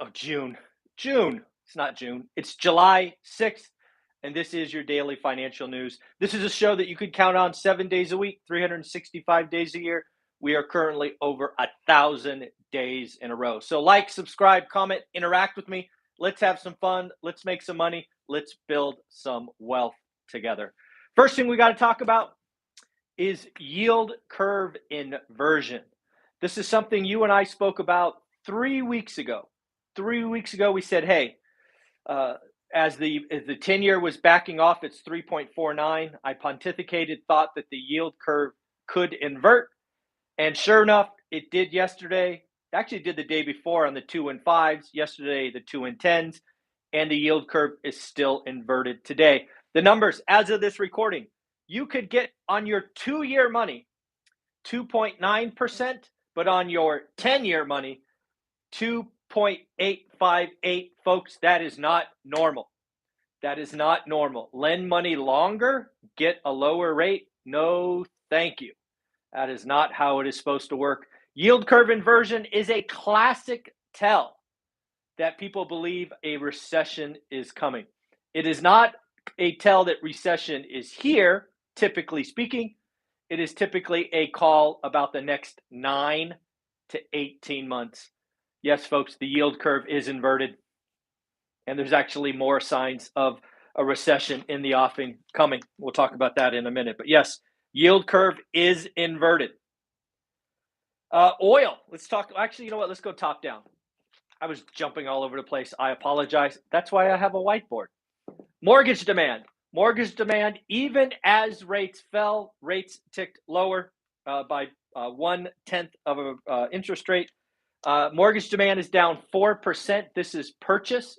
of June. It's not June. It's July 6th, and this is your daily financial news. This is a show that you could count on 7 days a week, 365 days a year. We are currently over 1,000 days in a row. So like, subscribe, comment, interact with me. Let's have some fun. Let's make some money. Let's build some wealth together. First thing we got to talk about is yield curve inversion. This is something you and I spoke about 3 weeks ago. 3 weeks ago, we said, hey, as the 10-year was backing off, it's 3.49. I pontificated, thought that the yield curve could invert. And sure enough, it did yesterday. It actually did the day before on the 2 and 5s. Yesterday, the 2 and 10s. And the yield curve is still inverted today. The numbers, as of this recording, you could get on your 2-year money 2.9%, but on your 10-year money, 2.858. Folks, that is not normal. That is not normal. Lend money longer, get a lower rate. No, thank you. That is not how it is supposed to work. Yield curve inversion is a classic tell that people believe a recession is coming. It is not a tell that recession is here, typically speaking. It is typically a call about the next 9 to 18 months. Yes, folks, the yield curve is inverted, and there's actually more signs of a recession in the offing coming. We'll talk about that in a minute. But yes, yield curve is inverted. Oil. Let's talk. Actually, you know what? Let's go top down. I was jumping all over the place. I apologize. That's why I have a whiteboard. Mortgage demand. Mortgage demand, even as rates fell, rates ticked lower by 1/10 of an interest rate. Mortgage demand is down 4%. This is purchase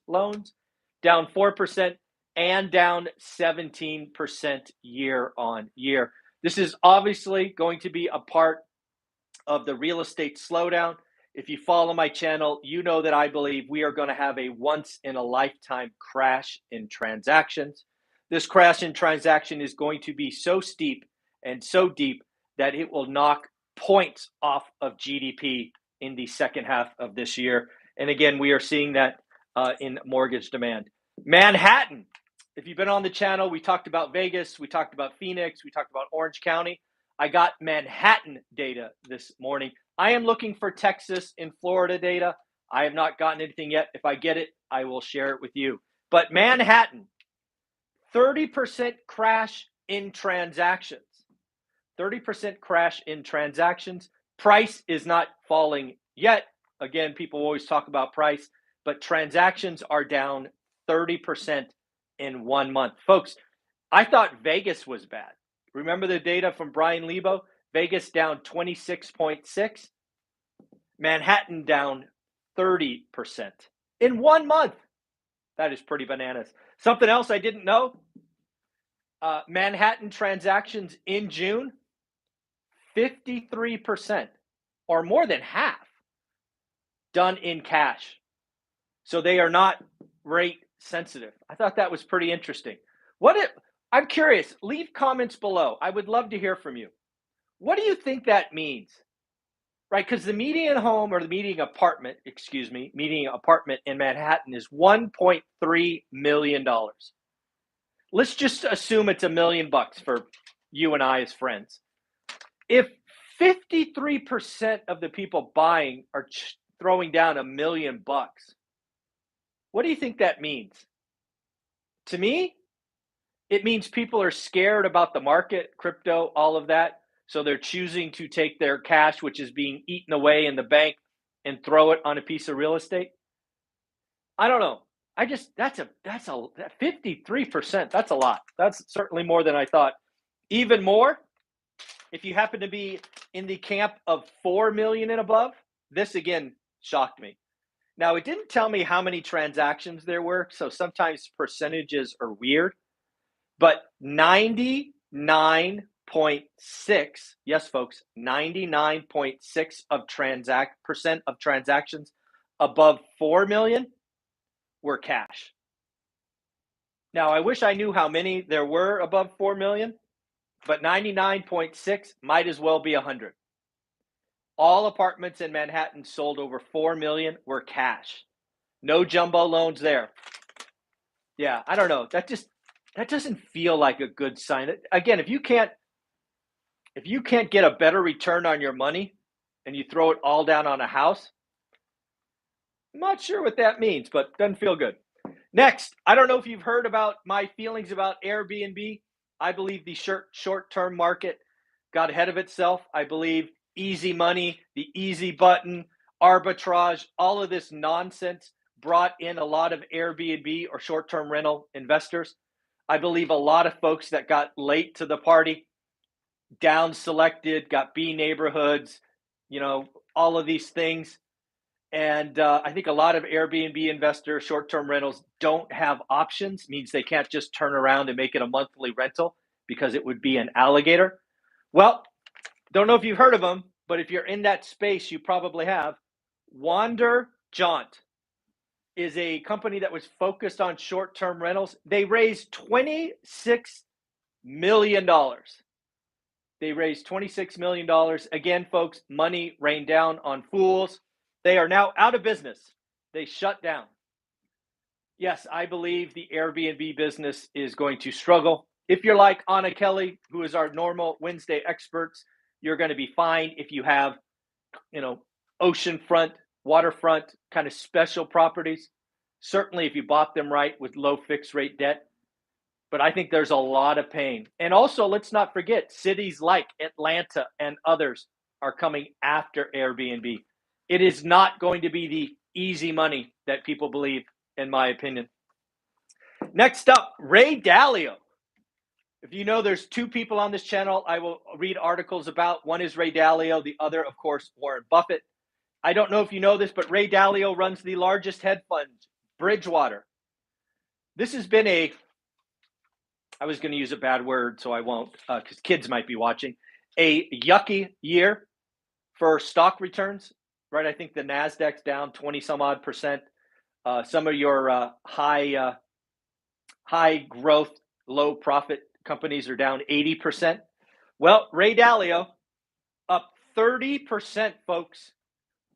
loans, down 4% and down 17% year on year. This is obviously going to be a part of the real estate slowdown. If you follow my channel, you know that I believe we are going to have a once in a lifetime crash in transactions. This crash in transaction is going to be so steep and so deep that it will knock points off of GDP in the second half of this year. And again, we are seeing that in mortgage demand. Manhattan. If you've been on the channel, we talked about Vegas, we talked about Phoenix, we talked about Orange County. I got Manhattan data this morning. I am looking for Texas and Florida data. I have not gotten anything yet. If I get it, I will share it with you. But Manhattan, 30% crash in transactions. 30% crash in transactions. Price is not falling yet. Again, people always talk about price, but transactions are down 30% in 1 month. Folks, I thought Vegas was bad. Remember the data from Brian Lebo? Vegas down 26.6. Manhattan down 30% in 1 month. That is pretty bananas. Something else I didn't know. Manhattan transactions in June, 53% or more than half done in cash. So they are not rate sensitive. I thought that was pretty interesting. I'm curious, leave comments below. I would love to hear from you. What do you think that means? Right, because the median home or the median apartment in Manhattan is $1.3 million. Let's just assume it's $1 million for you and I as friends. If 53% of the people buying are throwing down $1 million, what do you think that means? To me, it means people are scared about the market, crypto, all of that. So they're choosing to take their cash, which is being eaten away in the bank, and throw it on a piece of real estate. I don't know. That's 53%. That's a lot. That's certainly more than I thought. Even more, if you happen to be in the camp of 4 million and above, this again shocked me. Now, it didn't tell me how many transactions there were, so sometimes percentages are weird, but 99.6, yes, folks, 99.6% of transactions above 4 million were cash. Now, I wish I knew how many there were above 4 million, but 99.6 might as well be 100. All apartments in Manhattan sold over 4 million were cash. No jumbo loans there. Yeah, I don't know. That doesn't feel like a good sign. Again, if you can't get a better return on your money and you throw it all down on a house, I'm not sure what that means, but doesn't feel good. Next, I don't know if you've heard about my feelings about Airbnb. I believe the short-term market got ahead of itself. I believe easy money, the easy button, arbitrage, all of this nonsense brought in a lot of Airbnb or short-term rental investors. I believe a lot of folks that got late to the party, down selected, got B neighborhoods, all of these things. And I think a lot of Airbnb investors, short-term rentals, don't have options, means they can't just turn around and make it a monthly rental because it would be an alligator. Well, don't know if you've heard of them, but if you're in that space, you probably have. Wander Jaunt is a company that was focused on short-term rentals. They raised $26 million. They raised $26 million. Again, folks, money rained down on fools. They are now out of business. They shut down. Yes, I believe the Airbnb business is going to struggle. If you're like Anna Kelly, who is our normal Wednesday experts, you're going to be fine if you have, oceanfront, waterfront kind of special properties. Certainly if you bought them right with low fixed rate debt. But I think there's a lot of pain. And also, let's not forget, cities like Atlanta and others are coming after Airbnb. It is not going to be the easy money that people believe, in my opinion. Next up, Ray Dalio. If you know, there's two people on this channel I will read articles about. One is Ray Dalio. The other, of course, Warren Buffett. I don't know if you know this, but Ray Dalio runs the largest hedge fund, Bridgewater. This has been I was going to use a bad word, so I won't, because kids might be watching, a yucky year for stock returns, right? I think the NASDAQ's down 20 some odd percent. Some of your high growth, low profit companies are down 80%. Well, Ray Dalio up 30%, folks.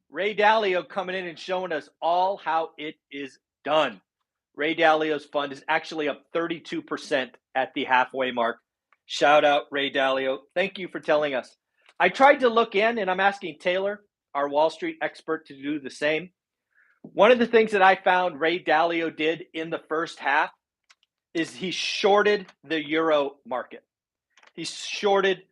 Ray Dalio coming in and showing us all how it is done. Ray Dalio's fund is actually up 32% at the halfway mark. Shout out, Ray Dalio. Thank you for telling us. I tried to look in, and I'm asking Taylor, our Wall Street expert, to do the same. One of the things that I found Ray Dalio did in the first half is he shorted the euro market. He shorted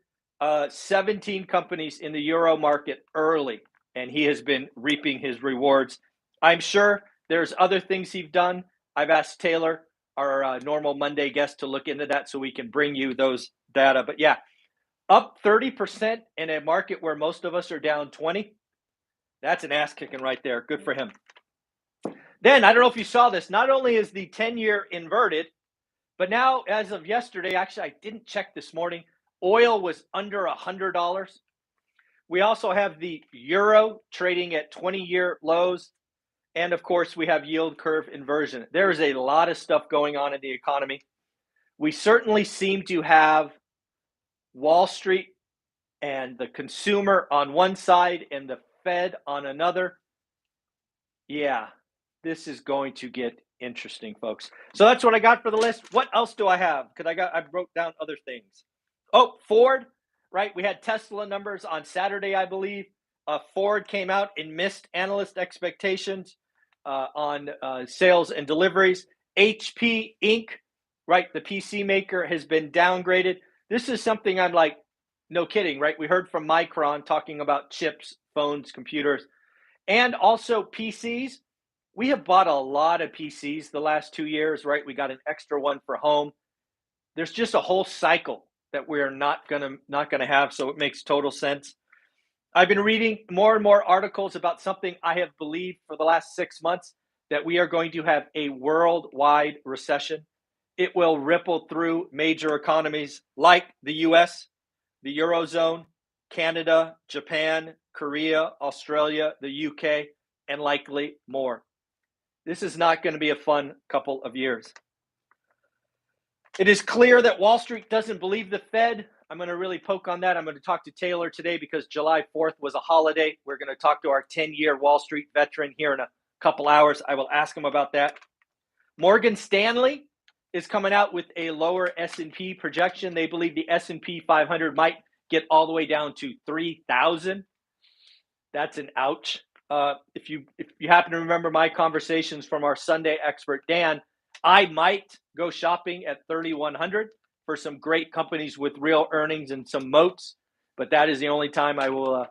17 companies in the euro market early, and he has been reaping his rewards. I'm sure there's other things he's done. I've asked Taylor, our normal Monday guest, to look into that so we can bring you those data. But yeah, up 30% in a market where most of us are down 20. That's an ass kicking right there. Good for him. Then, I don't know if you saw this, not only is the 10-year inverted, but now, as of yesterday, actually, I didn't check this morning, oil was under $100. We also have the euro trading at 20-year lows. And of course, we have yield curve inversion. There is a lot of stuff going on in the economy. We certainly seem to have Wall Street and the consumer on one side and the Fed on another. Yeah, this is going to get interesting, folks. So that's what I got for the list. What else do I have? Because I wrote down other things. Oh, Ford, right? We had Tesla numbers on Saturday, I believe. Ford came out and missed analyst expectations on sales and deliveries. HP Inc., right? The PC maker has been downgraded. This is something I'm like, no kidding, right? We heard from Micron talking about chips, phones, computers, and also PCs. We have bought a lot of PCs the last 2 years, right? We got an extra one for home. There's just a whole cycle that we're not gonna have, so it makes total sense. I've been reading more and more articles about something I have believed for the last 6 months, that we are going to have a worldwide recession. It will ripple through major economies like the US, the Eurozone, Canada, Japan, Korea, Australia, the UK, and likely more. This is not going to be a fun couple of years. It is clear that Wall Street doesn't believe the Fed. I'm going to really poke on that. I'm going to talk to Taylor today because July 4th was a holiday. We're going to talk to our 10-year Wall Street veteran here in a couple hours. I will ask him about that. Morgan Stanley is coming out with a lower S&P projection. They believe the S&P 500 might get all the way down to 3,000. That's an ouch. If you happen to remember my conversations from our Sunday expert, Dan, I might go shopping at 3,100 for some great companies with real earnings and some moats, but that is the only time I will.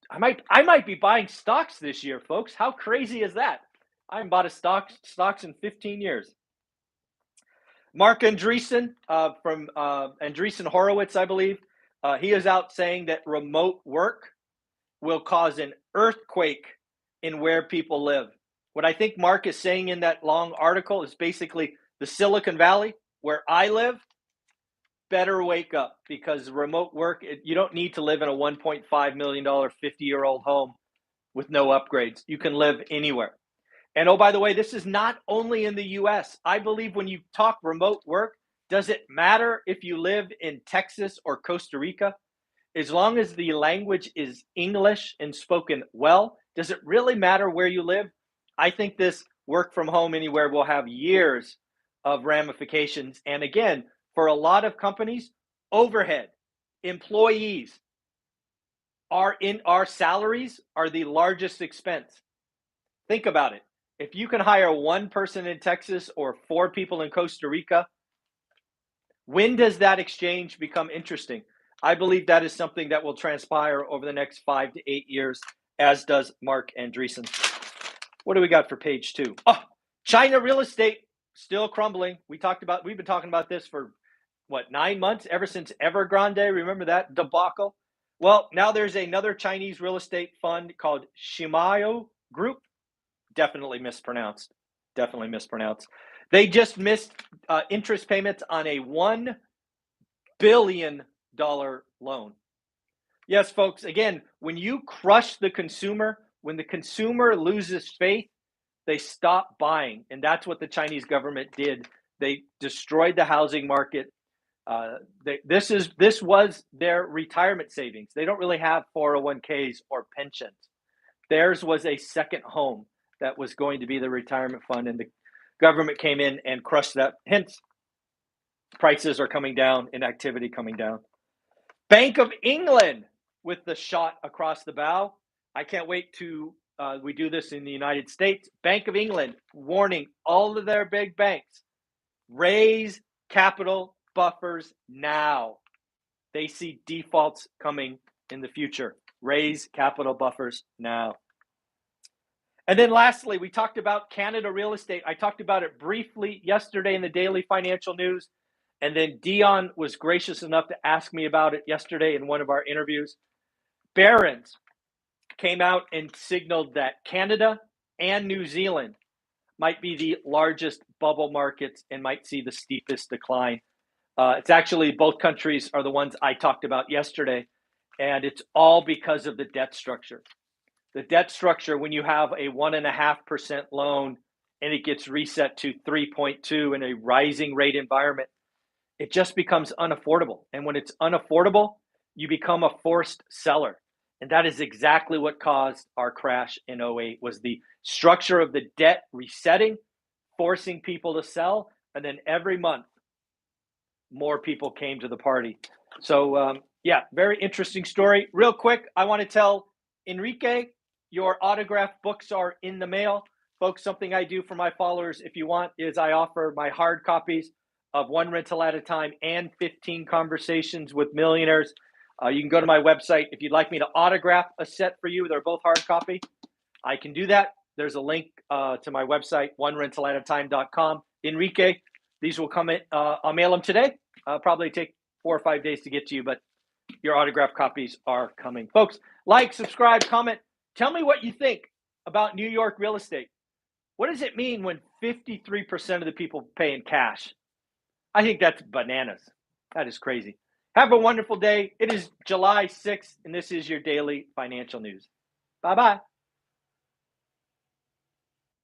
I might be buying stocks this year, folks. How crazy is that? I haven't bought a stocks in 15 years. Mark Andreessen from Andreessen Horowitz, I believe, he is out saying that remote work will cause an earthquake in where people live. What I think Mark is saying in that long article is basically the Silicon Valley, where I live, better wake up, because remote work, you don't need to live in a $1.5 million 50-year-old home with no upgrades. You can live anywhere. And oh, by the way, this is not only in the US. I believe when you talk remote work, does it matter if you live in Texas or Costa Rica? As long as the language is English and spoken well, does it really matter where you live? I think this work from home anywhere will have years of ramifications. And again, for a lot of companies, overhead, employees, our salaries are the largest expense. Think about it. If you can hire one person in Texas or 4 people in Costa Rica, when does that exchange become interesting? I believe that is something that will transpire over the next 5 to 8 years, as does Mark Andreessen. What do we got for page 2? Oh, China real estate still crumbling. We've been talking about this for 9 months, ever since Evergrande. Remember that debacle? Well, now there's another Chinese real estate fund called Shimayo Group. Definitely mispronounced. They just missed interest payments on a $1 billion loan. Yes, folks, again, when you crush the consumer, when the consumer loses faith, they stop buying. And that's what the Chinese government did. They destroyed the housing market. This was their retirement savings. They don't really have 401ks or pensions. Theirs was a second home that was going to be the retirement fund, and the government came in and crushed that. Hence, prices are coming down and activity coming down. Bank of England with the shot across the bow. I can't wait to we do this in the United States. Bank of England warning all of their big banks, raise capital buffers now. They see defaults coming in the future. Raise capital buffers now. And then lastly, we talked about Canada real estate. I talked about it briefly yesterday in the Daily Financial News. And then Dion was gracious enough to ask me about it yesterday in one of our interviews. Barron's came out and signaled that Canada and New Zealand might be the largest bubble markets and might see the steepest decline. It's actually both countries are the ones I talked about yesterday, and it's all because of the debt structure. The debt structure, when you have a 1.5% loan and it gets reset to 3.2 in a rising rate environment, it just becomes unaffordable. And when it's unaffordable, you become a forced seller. And that is exactly what caused our crash in 2008, was the structure of the debt resetting, forcing people to sell. And then every month, more people came to the party. So, very interesting story. Real quick, I want to tell Enrique, your autographed books are in the mail. Folks, something I do for my followers, if you want, is I offer my hard copies of One Rental at a Time and 15 Conversations with Millionaires. You can go to my website. If you'd like me to autograph a set for you, they're both hard copy, I can do that. There's a link to my website, onerentalatatime.com. Enrique, these will come in. I'll mail them today. Probably take 4 or 5 days to get to you, but your autographed copies are coming. Folks, like, subscribe, comment. Tell me what you think about New York real estate. What does it mean when 53% of the people pay in cash? I think that's bananas. That is crazy. Have a wonderful day. It is July 6th, and this is your daily financial news. Bye-bye.